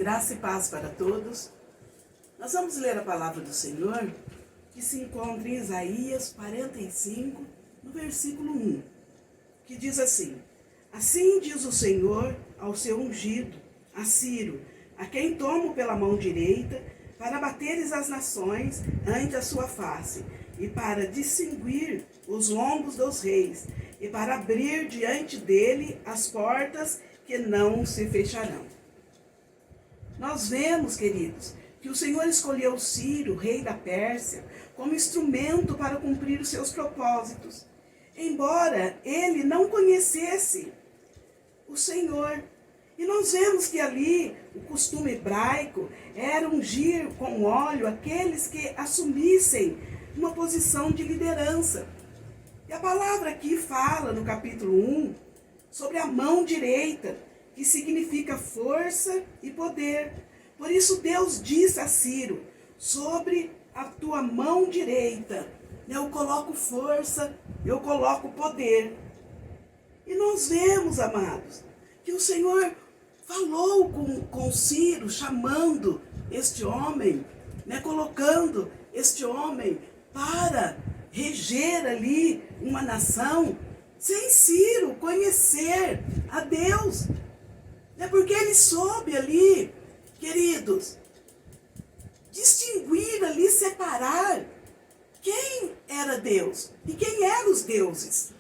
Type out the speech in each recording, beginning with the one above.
Graça e paz para todos. Nós vamos ler a palavra do Senhor, que se encontra em Isaías 45, no versículo 1, que diz assim: Assim diz o Senhor ao seu ungido, a Ciro, a quem tomo pela mão direita, para bateres as nações ante a sua face, e para distinguir os lombos dos reis, e para abrir diante dele as portas que não se fecharão. Nós vemos, queridos, que o Senhor escolheu Ciro, rei da Pérsia, como instrumento para cumprir os seus propósitos, embora ele não conhecesse o Senhor. E nós vemos que ali o costume hebraico era ungir com óleo aqueles que assumissem uma posição de liderança. E a palavra aqui fala, no capítulo 1, sobre a mão direita, que significa força e poder. Por isso Deus disse a Ciro: sobre a tua mão direita eu coloco força, eu coloco poder. E nós vemos, amados, que o Senhor falou com Ciro, chamando este homem, colocando este homem para reger ali uma nação, sem Ciro conhecer a Deus. Porque ele soube ali, queridos, distinguir ali, separar quem era Deus e quem eram os deuses.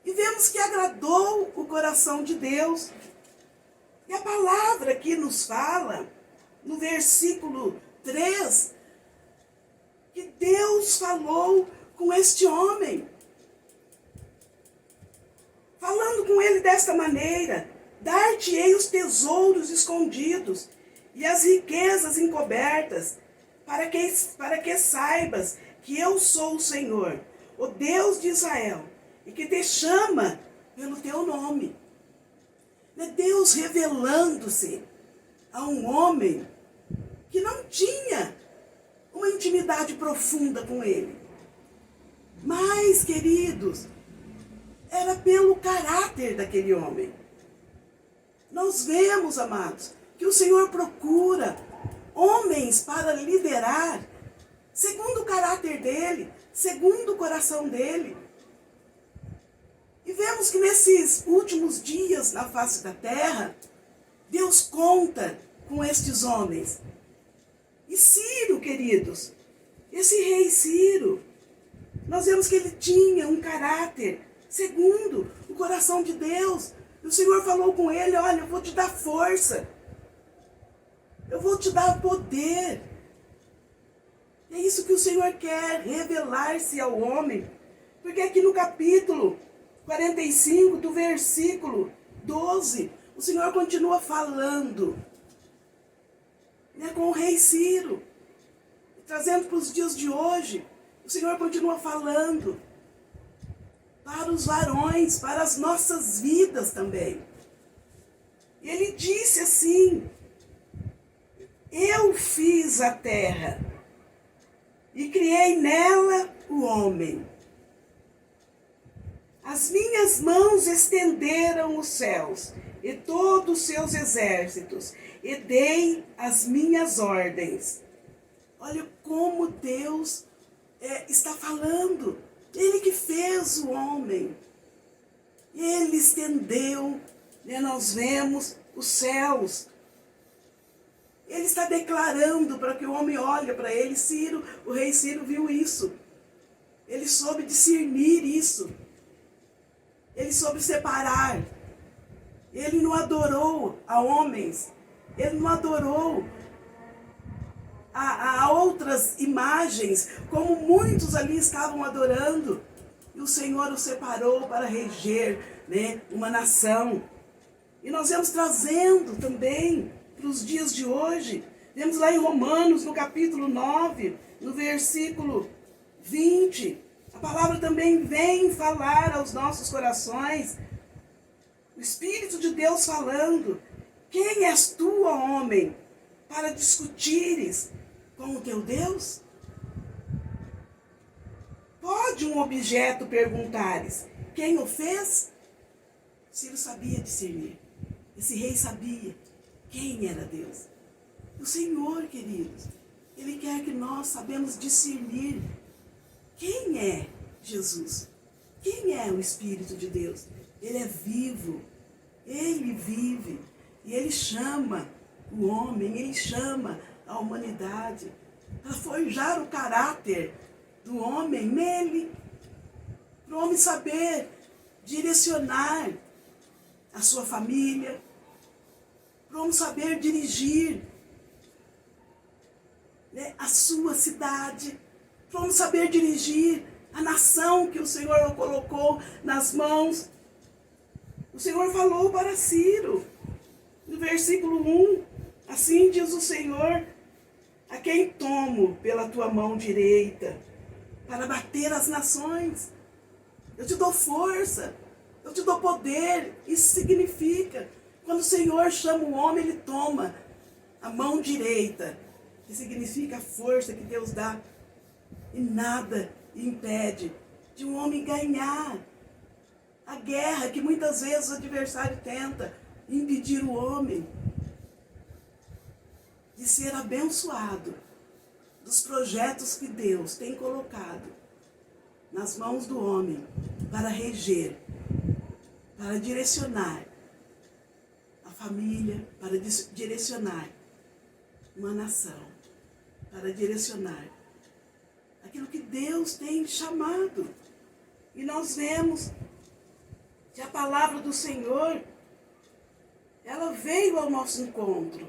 E vemos que agradou o coração de Deus. E a palavra que nos fala, no versículo 3, que Deus falou com este homem, falando com ele desta maneira: dar-te-ei os tesouros escondidos e as riquezas encobertas, para que saibas que eu sou o Senhor, o Deus de Israel, e que te chama pelo teu nome. Deus revelando-se a um homem que não tinha uma intimidade profunda com ele. Mas, queridos, era pelo caráter daquele homem. Nós vemos, amados, que o Senhor procura homens para liderar segundo o caráter dele, segundo o coração dele. E vemos que nesses últimos dias na face da terra, Deus conta com estes homens. E Ciro, queridos, esse rei Ciro, nós vemos que ele tinha um caráter segundo o coração de Deus. E o Senhor falou com ele: olha, eu vou te dar força, eu vou te dar poder. É isso que o Senhor quer, revelar-se ao homem. Porque aqui no capítulo 45, do versículo 12, o Senhor continua falando com o rei Ciro, trazendo para os dias de hoje. O Senhor continua falando para os varões, para as nossas vidas também. E ele disse assim: eu fiz a terra e criei nela o homem. As minhas mãos estenderam os céus e todos os seus exércitos, e dei as minhas ordens. Olha como Deus está falando. Ele que fez o homem. Ele estendeu, nós vemos os céus. Ele está declarando para que o homem olhe para ele. Ciro, o rei Ciro viu isso. Ele soube discernir isso. Ele soube separar. Ele não adorou a homens. Ele não adorou a outras imagens, como muitos ali estavam adorando. E o Senhor o separou para reger uma nação. E nós vamos trazendo também para os dias de hoje. Vemos lá em Romanos, no capítulo 9, no versículo 20. A palavra também vem falar aos nossos corações. O Espírito de Deus falando: quem és tu, ó homem, para discutires com o teu Deus? Pode um objeto perguntares: quem o fez? Ciro sabia discernir. Esse rei sabia quem era Deus. O Senhor, queridos, Ele quer que nós sabemos discernir quem é Jesus. Quem é o Espírito de Deus? Ele é vivo, Ele vive e Ele chama o homem, Ele chama a humanidade para forjar o caráter do homem nele, para o homem saber direcionar a sua família, para o homem saber dirigir, né, a sua cidade, para o homem saber dirigir a nação que o Senhor colocou nas mãos. O Senhor falou para Ciro, no versículo 1, assim diz o Senhor, a quem tomo pela tua mão direita, para bater as nações. Eu te dou força, eu te dou poder. Isso significa, quando o Senhor chama o homem, Ele toma a mão direita, que significa a força que Deus dá. E nada impede de um homem ganhar a guerra que muitas vezes o adversário tenta impedir o homem de ser abençoado dos projetos que Deus tem colocado nas mãos do homem para reger, para direcionar a família, para direcionar uma nação, para direcionar aquilo que Deus tem chamado. E nós vemos que a palavra do Senhor, ela veio ao nosso encontro,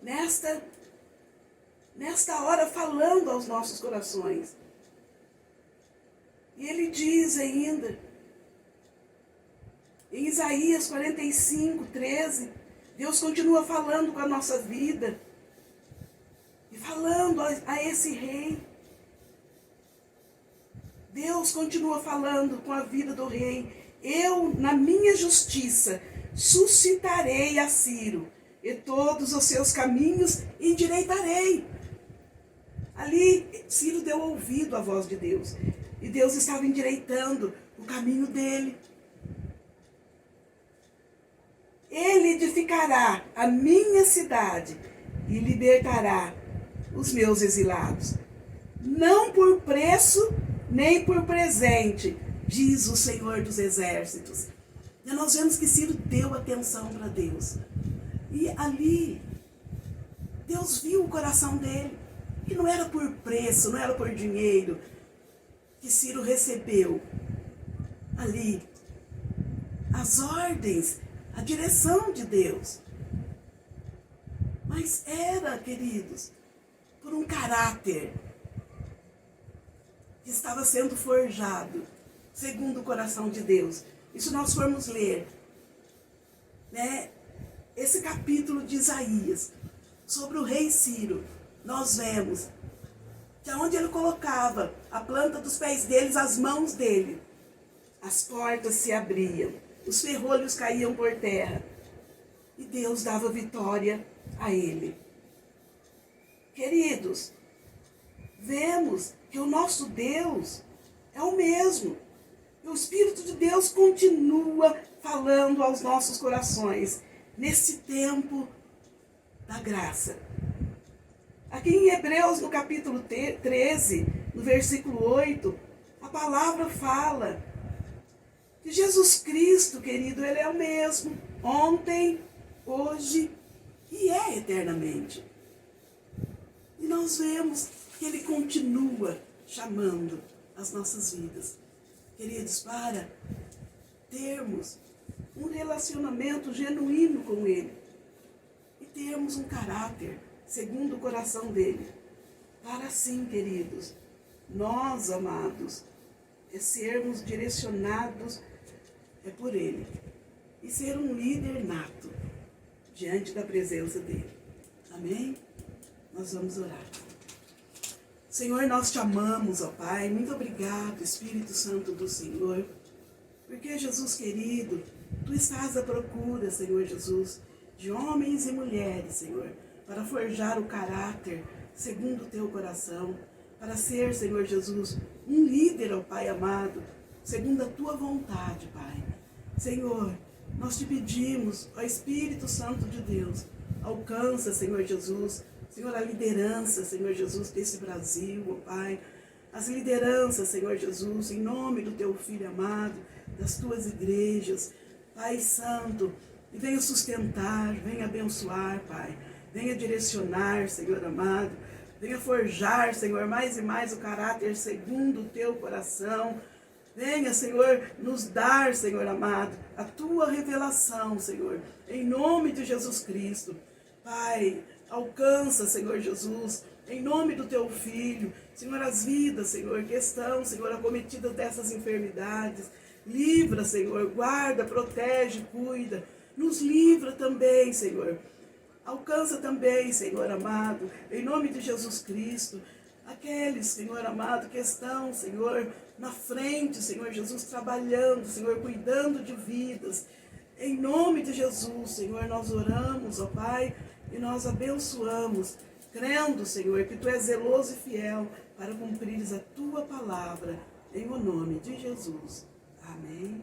nesta hora, falando aos nossos corações. E Ele diz ainda, em Isaías 45, 13, Deus continua falando com a nossa vida, e falando a esse rei. Deus continua falando com a vida do rei. Eu, na minha justiça, suscitarei a Ciro, e todos os seus caminhos endireitarei. Ali, Ciro deu ouvido à voz de Deus. E Deus estava endireitando o caminho dele. Ele edificará a minha cidade e libertará os meus exilados. Não por preço, nem por presente, diz o Senhor dos Exércitos. E nós vemos que Ciro deu atenção para Deus. E ali, Deus viu o coração dele. E não era por preço, não era por dinheiro que Ciro recebeu ali as ordens, a direção de Deus. Mas era, queridos, por um caráter que estava sendo forjado segundo o coração de Deus. E se nós formos ler, né, esse capítulo de Isaías sobre o rei Ciro, nós vemos que aonde ele colocava a planta dos pés deles, as mãos dele, as portas se abriam, os ferrolhos caíam por terra e Deus dava vitória a ele. Queridos, vemos que o nosso Deus é o mesmo. E o Espírito de Deus continua falando aos nossos corações nesse tempo da graça. Aqui em Hebreus, no capítulo 13, no versículo 8, a palavra fala que Jesus Cristo, querido, Ele é o mesmo, ontem, hoje e é eternamente. E nós vemos que Ele continua chamando as nossas vidas, queridos, para termos um relacionamento genuíno com Ele e termos um caráter segundo o coração dele. Para assim, queridos, nós, amados, sermos direcionados por Ele e ser um líder nato diante da presença dele. Amém? Nós vamos orar. Senhor, nós te amamos, ó Pai. Muito obrigado, Espírito Santo do Senhor, porque, Jesus querido, Tu estás à procura, Senhor Jesus, de homens e mulheres, Senhor, para forjar o caráter segundo o Teu coração, para ser, Senhor Jesus, um líder, ó Pai amado, segundo a Tua vontade, Pai. Senhor, nós te pedimos, ó Espírito Santo de Deus, Alcança, Senhor Jesus, Senhor, a liderança, Senhor Jesus, desse Brasil, ó Pai. As lideranças, Senhor Jesus, em nome do Teu Filho amado, das Tuas igrejas, Pai Santo, e venha sustentar, venha abençoar, Pai. Venha direcionar, Senhor amado. Venha forjar, Senhor, mais e mais o caráter segundo o Teu coração. Venha, Senhor, nos dar, Senhor amado, a Tua revelação, Senhor, em nome de Jesus Cristo. Pai, alcança, Senhor Jesus, em nome do Teu Filho, Senhor, as vidas, Senhor, que estão, Senhor, acometidas dessas enfermidades. Livra, Senhor, guarda, protege, cuida. Nos livra também, Senhor. Alcança também, Senhor amado, em nome de Jesus Cristo, aqueles, Senhor amado, que estão, Senhor, na frente, Senhor Jesus, trabalhando, Senhor, cuidando de vidas. Em nome de Jesus, Senhor, nós oramos, ó Pai, e nós abençoamos, crendo, Senhor, que Tu és zeloso e fiel para cumprires a Tua palavra, em o nome de Jesus. Amém.